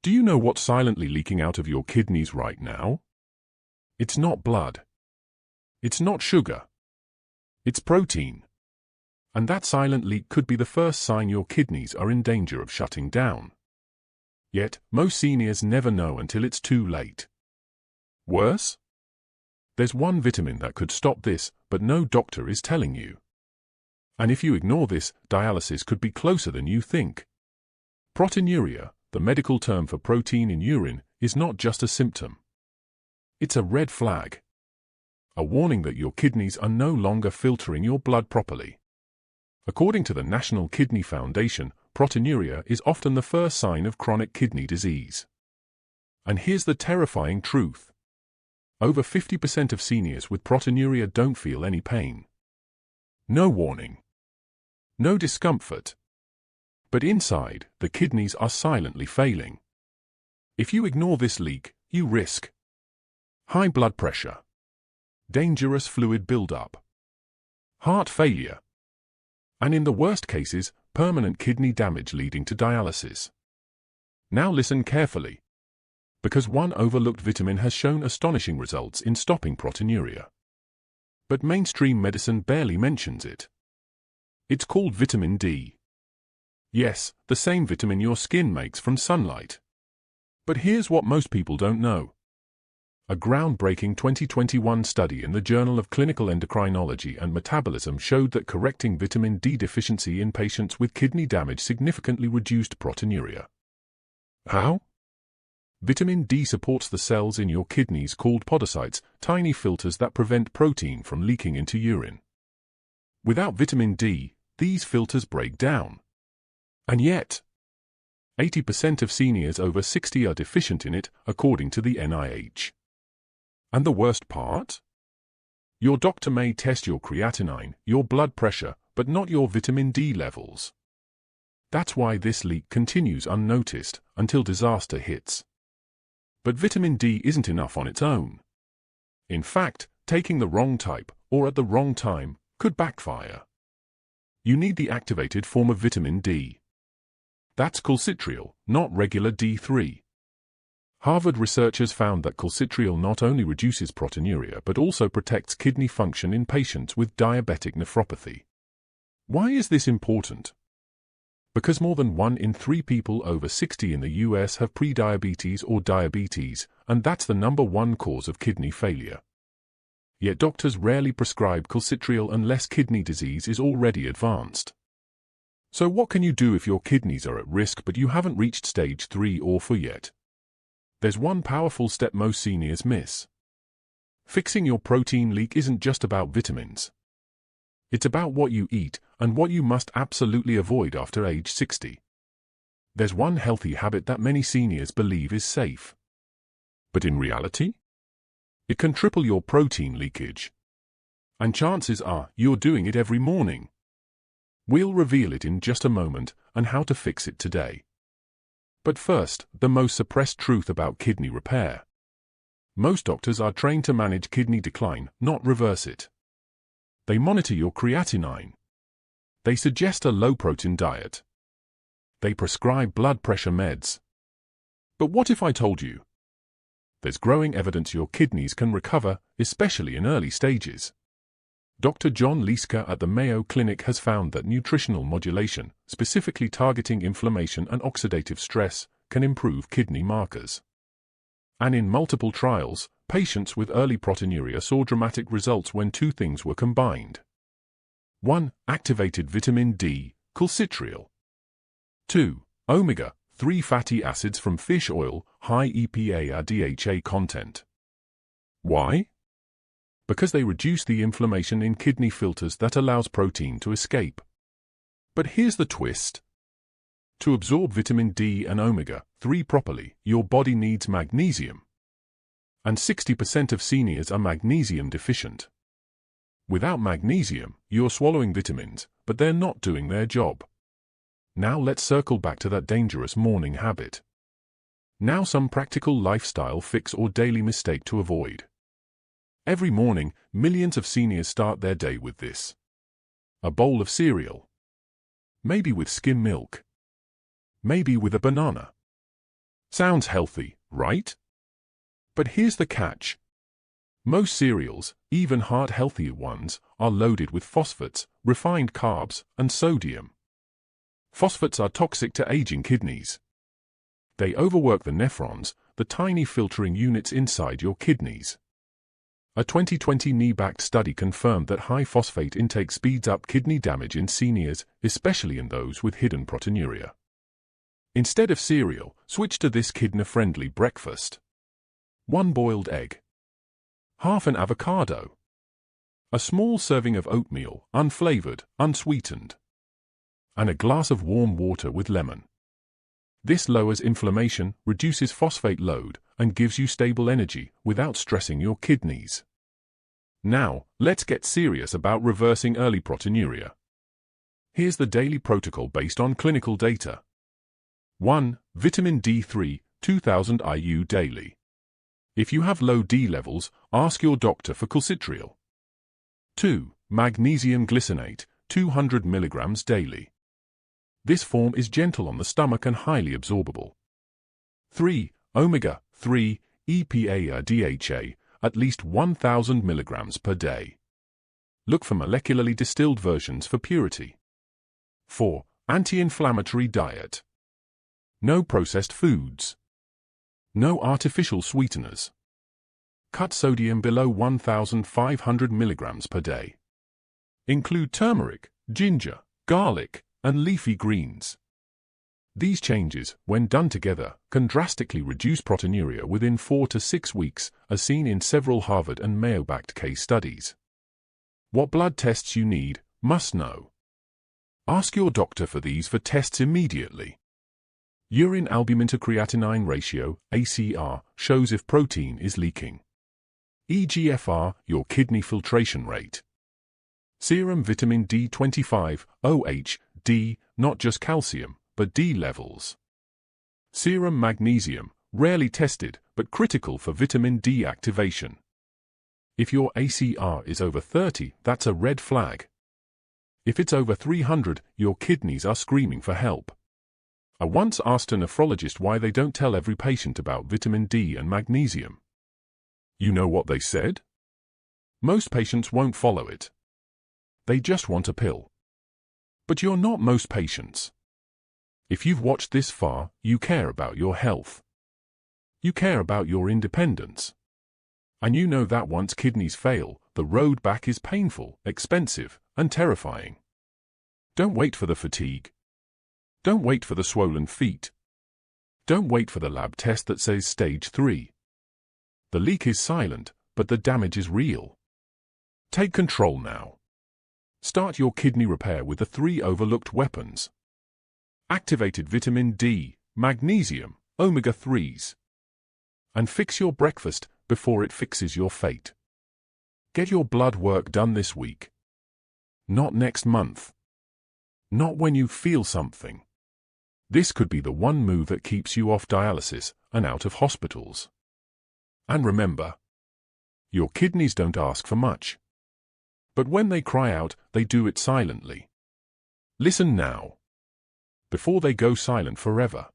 Do you know what's silently leaking out of your kidneys right now? It's not blood. It's not sugar. It's protein. And that silent leak could be the first sign your kidneys are in danger of shutting down. Yet, most seniors never know until it's too late. Worse? There's one vitamin that could stop this, but no doctor is telling you. And if you ignore this, dialysis could be closer than you think. Proteinuria, the medical term for protein in urine, is not just a symptom. It's a red flag. A warning that your kidneys are no longer filtering your blood properly. According to the National Kidney Foundation, proteinuria is often the first sign of chronic kidney disease. And here's the terrifying truth. Over 50% of seniors with proteinuria don't feel any pain. No warning. No discomfort. But inside, the kidneys are silently failing. If you ignore this leak, you risk high blood pressure, dangerous fluid buildup, heart failure, and in the worst cases, permanent kidney damage leading to dialysis. Now listen carefully, because one overlooked vitamin has shown astonishing results in stopping proteinuria. But mainstream medicine barely mentions it. It's called vitamin D. Yes, the same vitamin your skin makes from sunlight. But here's what most people don't know. A groundbreaking 2021 study in the Journal of Clinical Endocrinology and Metabolism showed that correcting vitamin D deficiency in patients with kidney damage significantly reduced proteinuria. How? Vitamin D supports the cells in your kidneys called podocytes, tiny filters that prevent protein from leaking into urine. Without vitamin D, these filters break down. And yet, 80% of seniors over 60 are deficient in it, according to the NIH. And the worst part? Your doctor may test your creatinine, your blood pressure, but not your vitamin D levels. That's why this leak continues unnoticed until disaster hits. But vitamin D isn't enough on its own. In fact, taking the wrong type, or at the wrong time, could backfire. You need the activated form of vitamin D. That's calcitriol, not regular D3. Harvard researchers found that calcitriol not only reduces proteinuria but also protects kidney function in patients with diabetic nephropathy. Why is this important? Because more than 1 in 3 people over 60 in the US have prediabetes or diabetes, and that's the #1 cause of kidney failure. Yet doctors rarely prescribe calcitriol unless kidney disease is already advanced. So what can you do if your kidneys are at risk but you haven't reached stage 3 or 4 yet? There's one powerful step most seniors miss. Fixing your protein leak isn't just about vitamins. It's about what you eat and what you must absolutely avoid after age 60. There's one healthy habit that many seniors believe is safe. But in reality, it can triple your protein leakage. And chances are you're doing it every morning. We'll reveal it in just a moment and how to fix it today. But first, the most suppressed truth about kidney repair. Most doctors are trained to manage kidney decline, not reverse it. They monitor your creatinine. They suggest a low-protein diet. They prescribe blood pressure meds. But what if I told you? There's growing evidence your kidneys can recover, especially in early stages. Dr. John Lieska at the Mayo Clinic has found that nutritional modulation, specifically targeting inflammation and oxidative stress, can improve kidney markers. And in multiple trials, patients with early proteinuria saw dramatic results when 2 things were combined. 1. Activated vitamin D, calcitriol. 2. Omega-3 fatty acids from fish oil, high EPA or DHA content. Why? Because they reduce the inflammation in kidney filters that allows protein to escape. But here's the twist. To absorb vitamin D and omega-3 properly, your body needs magnesium. And 60% of seniors are magnesium deficient. Without magnesium, you're swallowing vitamins, but they're not doing their job. Now let's circle back to that dangerous morning habit. Now some practical lifestyle fix or daily mistake to avoid. Every morning, millions of seniors start their day with this. A bowl of cereal. Maybe with skim milk. Maybe with a banana. Sounds healthy, right? But here's the catch. Most cereals, even heart-healthy ones, are loaded with phosphates, refined carbs, and sodium. Phosphates are toxic to aging kidneys. They overwork the nephrons, the tiny filtering units inside your kidneys. A 2020 knee-backed study confirmed that high phosphate intake speeds up kidney damage in seniors, especially in those with hidden proteinuria. Instead of cereal, switch to this kidney-friendly breakfast. 1 boiled egg. Half an avocado. A small serving of oatmeal, unflavored, unsweetened. And a glass of warm water with lemon. This lowers inflammation, reduces phosphate load, and gives you stable energy without stressing your kidneys. Now, let's get serious about reversing early proteinuria. Here's the daily protocol based on clinical data. 1. Vitamin D3, 2000 IU daily. If you have low D levels, ask your doctor for calcitriol. 2. Magnesium glycinate, 200 mg daily. This form is gentle on the stomach and highly absorbable. 3. Omega-3, EPA DHA, at least 1000 mg per day. Look for molecularly distilled versions for purity. 4. Anti-inflammatory diet. No processed foods. No artificial sweeteners. Cut sodium below 1500 mg per day. Include turmeric, ginger, garlic, and leafy greens. These changes, when done together, can drastically reduce proteinuria within 4 to 6 weeks, as seen in several Harvard and Mayo-backed case studies. What blood tests you need, must know. Ask your doctor for these for tests immediately. Urine albumin to creatinine ratio, ACR, shows if protein is leaking. eGFR, your kidney filtration rate. Serum vitamin D25, OH, D, not just calcium, but D levels. Serum magnesium, rarely tested, but critical for vitamin D activation. If your ACR is over 30, that's a red flag. If it's over 300, your kidneys are screaming for help. I once asked a nephrologist why they don't tell every patient about vitamin D and magnesium. You know what they said? Most patients won't follow it. They just want a pill. But you're not most patients. If you've watched this far, you care about your health. You care about your independence. And you know that once kidneys fail, the road back is painful, expensive, and terrifying. Don't wait for the fatigue. Don't wait for the swollen feet. Don't wait for the lab test that says stage 3. The leak is silent, but the damage is real. Take control now. Start your kidney repair with the 3 overlooked weapons. Activated vitamin D, magnesium, omega-3s. And fix your breakfast before it fixes your fate. Get your blood work done this week. Not next month. Not when you feel something. This could be the one move that keeps you off dialysis and out of hospitals. And remember, your kidneys don't ask for much. But when they cry out, they do it silently. Listen now, before they go silent forever.